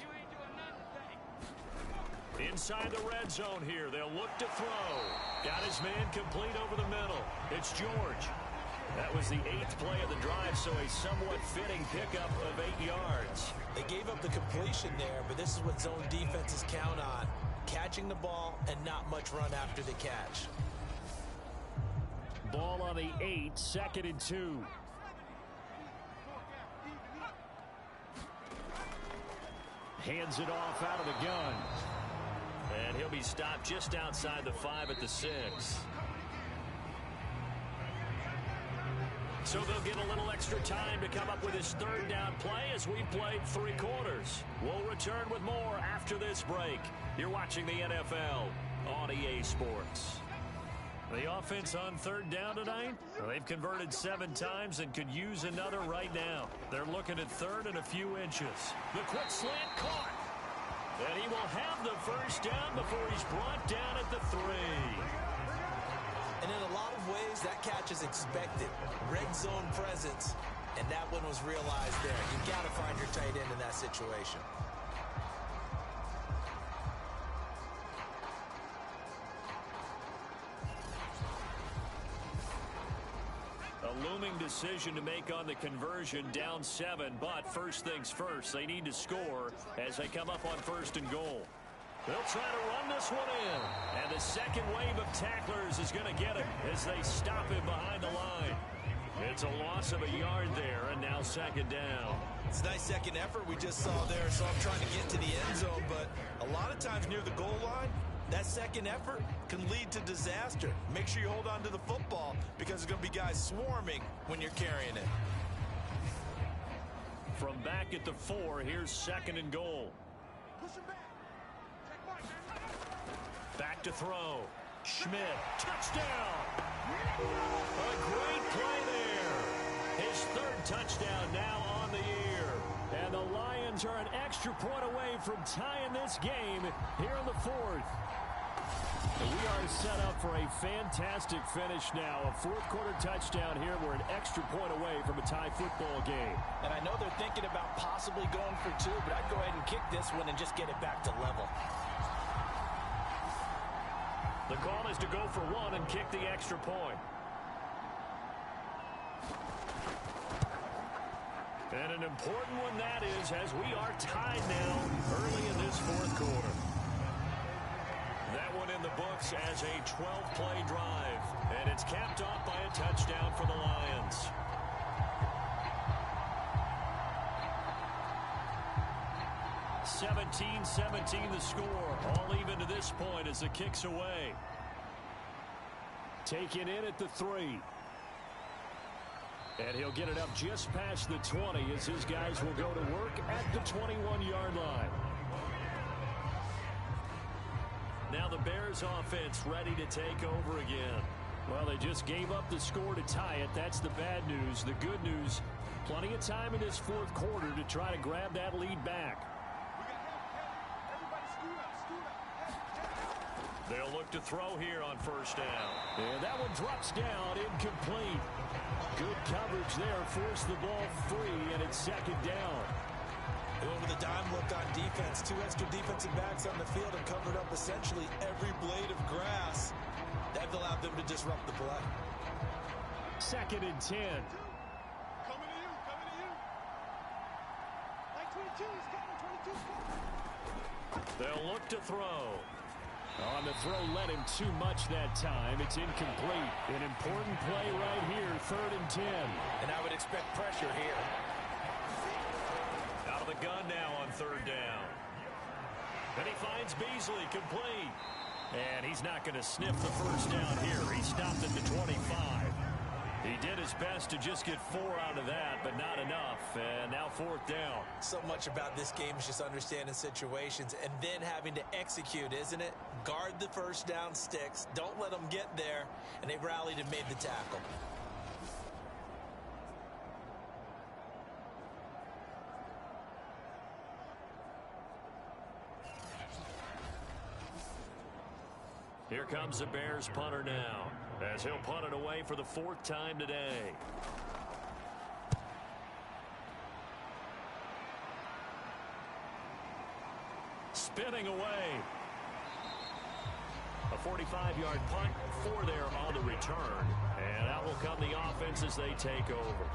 Inside the red zone here. They'll look to throw. Got his man complete over the middle. It's George. That was the 8th play of the drive, so a somewhat fitting pickup of 8 yards. They gave up the completion there, but this is what zone defenses count on. Catching the ball and not much run after the catch. Ball on the 8, 2nd and 2. Hands it off out of the gun. And he'll be stopped just outside the 5 at the 6. So they'll get a little extra time to come up with his third down play as we've played 3 quarters. We'll return with more after this break. You're watching the NFL on EA Sports. The offense on third down tonight, they've converted 7 times and could use another right now. They're looking at third and a few inches. The quick slant caught. And he will have the first down before he's brought down at the 3. And in a lot of ways, that catch is expected. Red zone presence, and that one was realized there. You got to find your tight end in that situation. A looming decision to make on the conversion, down 7, but first things first, they need to score as they come up on 1st and goal. They'll try to run this one in, and the second wave of tacklers is going to get him as they stop him behind the line. It's a loss of a yard there, and now 2nd down. It's a nice second effort we just saw there, so I'm trying to get to the end zone, but a lot of times near the goal line, that second effort can lead to disaster. Make sure you hold on to the football because there's going to be guys swarming when you're carrying it. From back at the 4, here's 2nd and goal. Back to throw. Schmidt, touchdown. A great play there. His 3rd touchdown now on the year. And the Lions are an extra point away from tying this game here in the 4th. We are set up for a fantastic finish now. A 4th quarter touchdown here. We're an extra point away from a tie football game. And I know they're thinking about possibly going for 2, but I'd go ahead and kick this one and just get it back to level. The call is to go for 1 and kick the extra point. And an important one that is, as we are tied now early in this 4th quarter. That one in the books as a 12-play drive. And it's capped off by a touchdown for the Lions. (17-17) the score. All even to this point as the kick's away. Taken in at the 3. And he'll get it up just past the 20 as his guys will go to work at the 21-yard line. Now the Bears offense ready to take over again. Well, they just gave up the score to tie it. That's the bad news. The good news, plenty of time in this 4th quarter to try to grab that lead back. They'll look to throw here on 1st down. And that one drops down, incomplete. Good coverage there, forced the ball free, and it's 2nd down. Over the dime look on defense. 2 extra defensive backs on the field and covered up essentially every blade of grass. That allowed them to disrupt the play. 2nd and 10. Coming to you, coming to you. Like 22, he's coming, 22. They'll look to throw. On the throw, led him too much that time. It's incomplete. An important play right here, 3rd and 10. And I would expect pressure here. Out of the gun now on 3rd down. And he finds Beasley complete. And he's not going to sniff the first down here. He stopped at the 25. He did his best to just get 4 out of that, but not enough. And now 4th down. So much about this game is just understanding situations and then having to execute, isn't it? Guard the first down sticks. Don't let them get there. And they rallied and made the tackle. Here comes the Bears punter now, as he'll punt it away for the 4th time today. Spinning away. A 45-yard punt, 4 there on the return. And out will come the offense as they take over.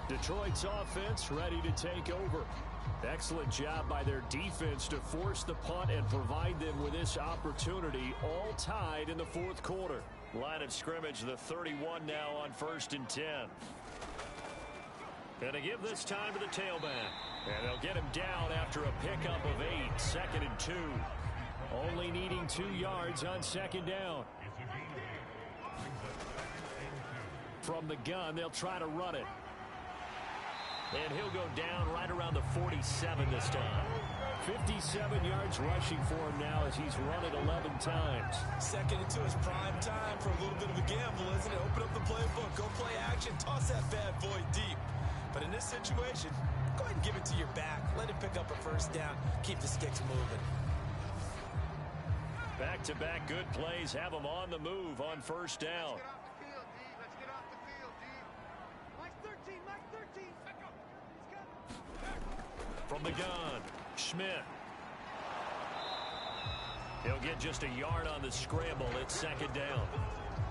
Detroit's offense ready to take over. Excellent job by their defense to force the punt and provide them with this opportunity, all tied in the 4th quarter. Line of scrimmage, the 31 now on 1st and 10. And to give this time to the tailback. And they'll get him down after a pickup of 8, 2nd and 2. Only needing 2 yards on second down. From the gun, they'll try to run it. And he'll go down right around the 47 this time. 57 yards rushing for him now as he's run it 11 times. Second into his prime time for a little bit of a gamble, isn't it? Open up the playbook, go play action, toss that bad boy deep. But in this situation, go ahead and give it to your back. Let him pick up a first down. Keep the sticks moving. Back-to-back good plays have him on the move on first down. Let's get off the field, D. Mike 13, Mike 13. From the gun, Schmidt. He'll get just a yard on the scramble. It's second down.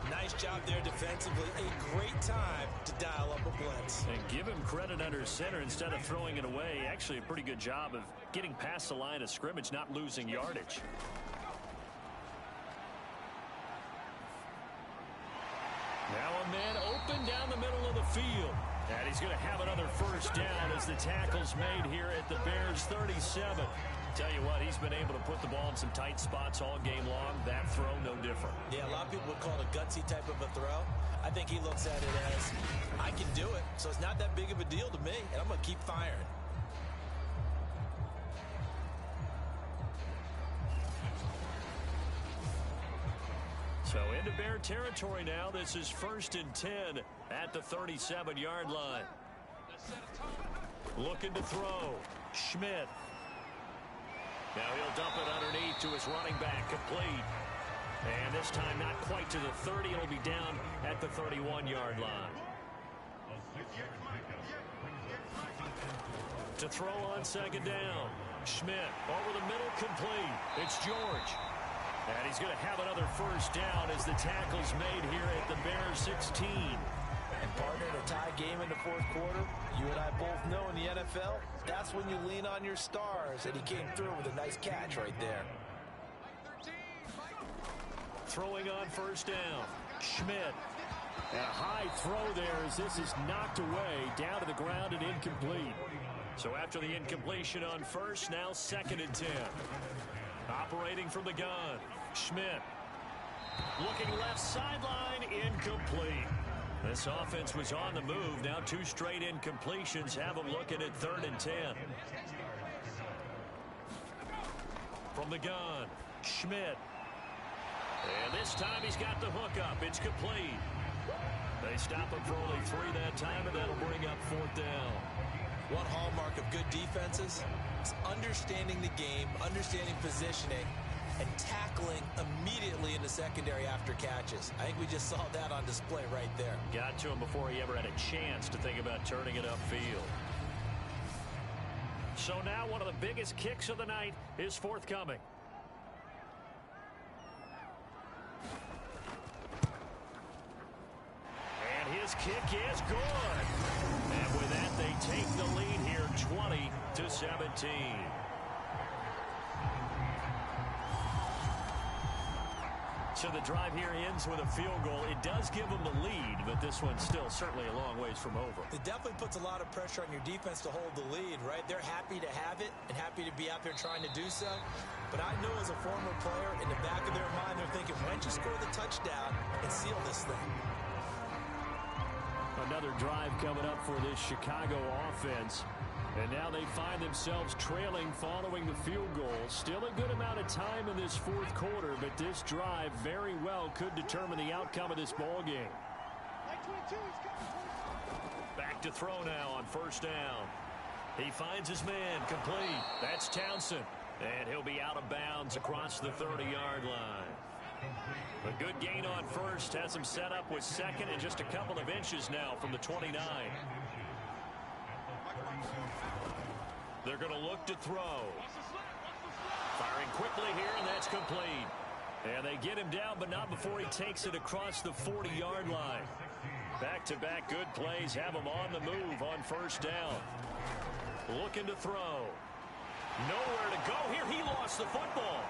Nice job there defensively. A great time to dial up a blitz. And give him credit under center instead of throwing it away. Actually, a pretty good job of getting past the line of scrimmage, not losing yardage. Now a man open down the middle of the field. And he's going to have another first down as the tackle's made here at the Bears' 37. Tell you what, he's been able to put the ball in some tight spots all game long. That throw, no different. Yeah, a lot of people would call it a gutsy type of a throw. I think he looks at it as, I can do it, so it's not that big of a deal to me, and I'm going to keep firing. So into Bear territory now. This is 1st and 10 at the 37-yard line. Looking to throw. Schmidt. Now he'll dump it underneath to his running back. Complete. And this time not quite to the 30. It'll be down at the 31-yard line. To throw on second down. Schmidt over the middle, complete. It's George. And he's going to have another first down as the tackle's made here at the Bears 16. And partner, in a tie game in the fourth quarter, you and I both know in the NFL, that's when you lean on your stars. And he came through with a nice catch right there. Throwing on first down. Schmidt. And a high throw there as this is knocked away down to the ground and incomplete. So after the incompletion on first, now 2nd and 10. Operating from the gun. Schmidt. Looking left sideline. Incomplete. This offense was on the move. Now 2 straight incompletions have them looking at 3rd and 10. From the gun. Schmidt. And this time he's got the hook up. It's complete. They stop him for only 3 that time, and that'll bring up 4th down. One hallmark of good defenses is understanding the game, understanding positioning, and tackling immediately in the secondary after catches. I think we just saw that on display right there. Got to him before he ever had a chance to think about turning it upfield. So now one of the biggest kicks of the night is forthcoming. And his kick is good. And with that, they take the lead here 20-17. So the drive here ends with a field goal. It does give them the lead, but this one's still certainly a long ways from over. It definitely puts a lot of pressure on your defense to hold the lead, right? They're happy to have it and happy to be out there trying to do so. But I know as a former player, in the back of their mind, they're thinking, why don't you score the touchdown and seal this thing? Another drive coming up for this Chicago offense. And now they find themselves trailing following the field goal. Still a good amount of time in this fourth quarter, but this drive very well could determine the outcome of this ball game. Back to throw now on first down. He finds his man, complete. That's Townsend. And he'll be out of bounds across the 30-yard line. A good gain on first, has him set up with second and just a couple of inches now from the 29. They're going to look to throw. Firing quickly here, and that's complete. And they get him down, but not before he takes it across the 40-yard line. Back-to-back good plays have him on the move on first down. Looking to throw. Nowhere to go here. He lost the football.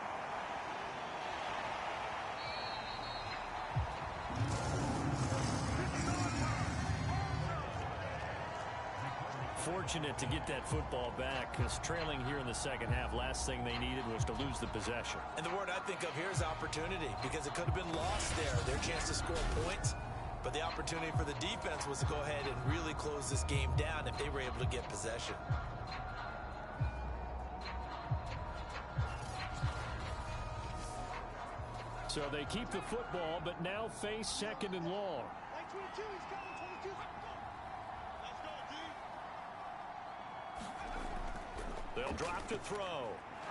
fortunate to get that football back because trailing here in the second half, last thing they needed was to lose the possession. And the word I think of here is opportunity, because it could have been lost there, their chance to score points. But the opportunity for the defense was to go ahead and really close this game down if they were able to get possession. So they keep the football, but now face second and long. Like 22, he's coming, 22. Let's go, D. They'll drop to throw.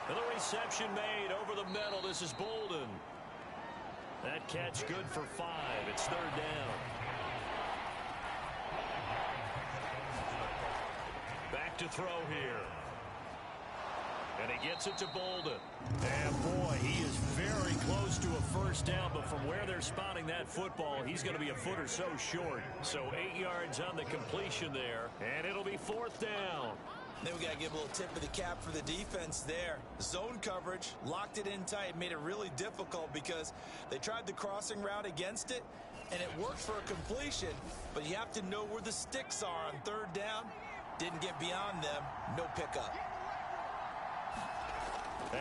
And the reception made over the middle. This is Bolden. That catch good for 5. It's third down. Back to throw here. And he gets it to Bolden. And boy, he is very close to a first down, but from where they're spotting that football, he's going to be a foot or so short. So 8 yards on the completion there, and it'll be fourth down. Then we got to give a little tip of the cap for the defense there. Zone coverage, locked it in tight, made it really difficult because they tried the crossing route against it, and it worked for a completion, but you have to know where the sticks are on third down. Didn't get beyond them, no pickup.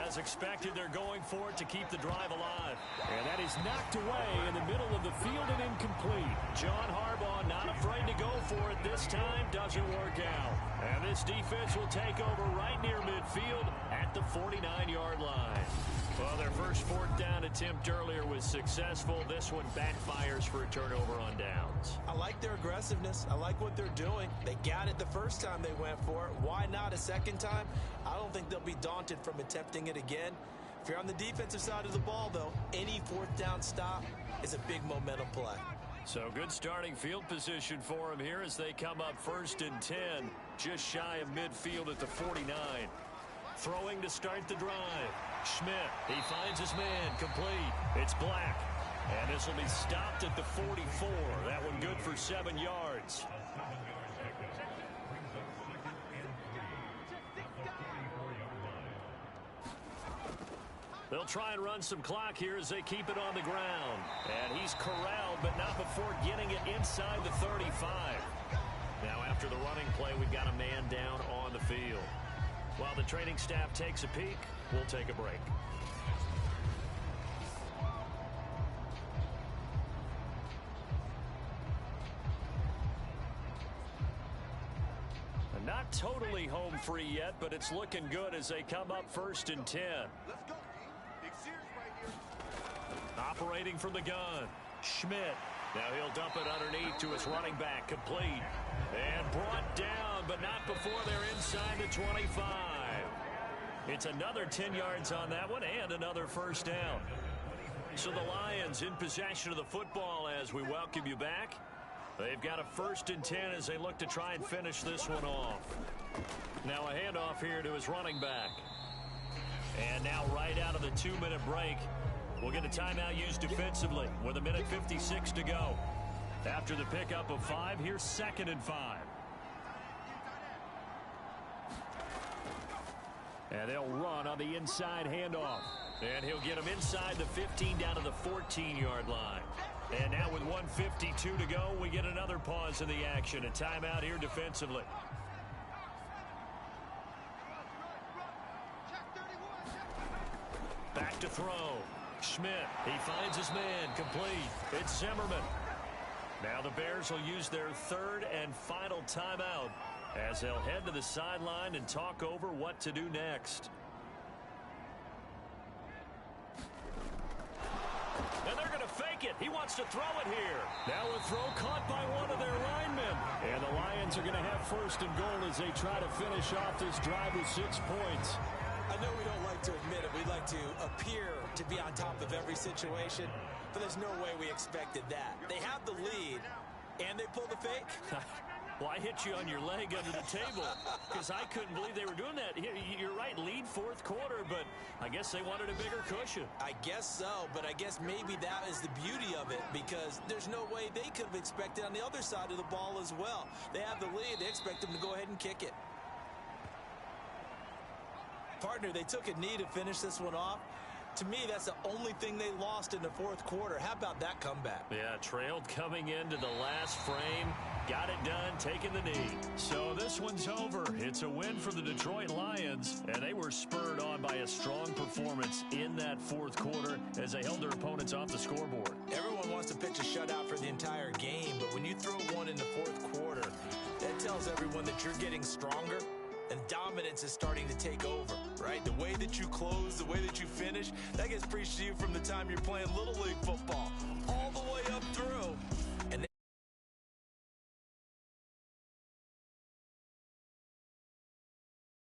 As expected, they're going for it to keep the drive alive. And that is knocked away in the middle of the field and incomplete. John Harbaugh not afraid to go for it this time. Doesn't work out. And this defense will take over right near midfield at the 49-yard line. Well, their first fourth down attempt earlier was successful. This one backfires for a turnover on downs. I like their aggressiveness. I like what they're doing. They got it the first time they went for it. Why not a second time? I don't think they'll be daunted from attempting it again. If you're on the defensive side of the ball, though, any fourth down stop is a big momentum play. So good starting field position for them here as they come up first and 10, just shy of midfield at the 49. Throwing to start the drive. Schmidt, he finds his man, complete. It's Black. And this will be stopped at the 44. That one good for 7 yards. They'll try and run some clock here as they keep it on the ground. And he's corralled, but not before getting it inside the 35. Now after the running play, we've got a man down on the field. While the training staff takes a peek, we'll take a break. Not totally home free yet, but it's looking good as they come up first and 10. Let's go, D. Big Sears right here. Operating from the gun. Schmidt. Now he'll dump it underneath to his running back. Complete. And brought down, but not before they're inside the 25. It's another 10 yards on that one and another first down. So the Lions in possession of the football as we welcome you back. They've got a first and 10 as they look to try and finish this one off. Now a handoff here to his running back. And now right out of the 2-minute break, we'll get a timeout used defensively with 1:56 to go. After the pickup of 5, here's 2nd and 5. And they'll run on the inside handoff. And he'll get him inside the 15 down to the 14-yard line. And now with 1:52 to go, we get another pause in the action. A timeout here defensively. Back to throw. Schmidt, he finds his man, complete. It's Zimmerman. Now the Bears will use their 3rd and final timeout as they'll head to the sideline and talk over what to do next. And they're going to fake it. He wants to throw it here. Now a throw caught by one of their linemen. And the Lions are going to have first and goal as they try to finish off this drive with 6 points. I know we don't like to admit it. We like to appear to be on top of every situation, but there's no way we expected that. They have the lead, and they pull the fake. Well, I hit you on your leg under the table because I couldn't believe they were doing that. You're right, lead 4th quarter, but I guess they wanted a bigger cushion. I guess so, but I guess maybe that is the beauty of it because there's no way they could have expected on the other side of the ball as well. They have the lead. They expect them to go ahead and kick it. Partner, they took a knee to finish this one off. To me, that's the only thing they lost in the fourth quarter. How about that comeback? Yeah, trailed coming into the last frame. Got it done, taking the knee. So this one's over. It's a win for the Detroit Lions, and they were spurred on by a strong performance in that fourth quarter as they held their opponents off the scoreboard. Everyone wants to pitch a shutout for the entire game, but when you throw one in the fourth quarter, that tells everyone that you're getting stronger and dominance is starting to take over, right? The way that you close, the way that you finish, that gets preached to you from the time you're playing Little League football all the way up through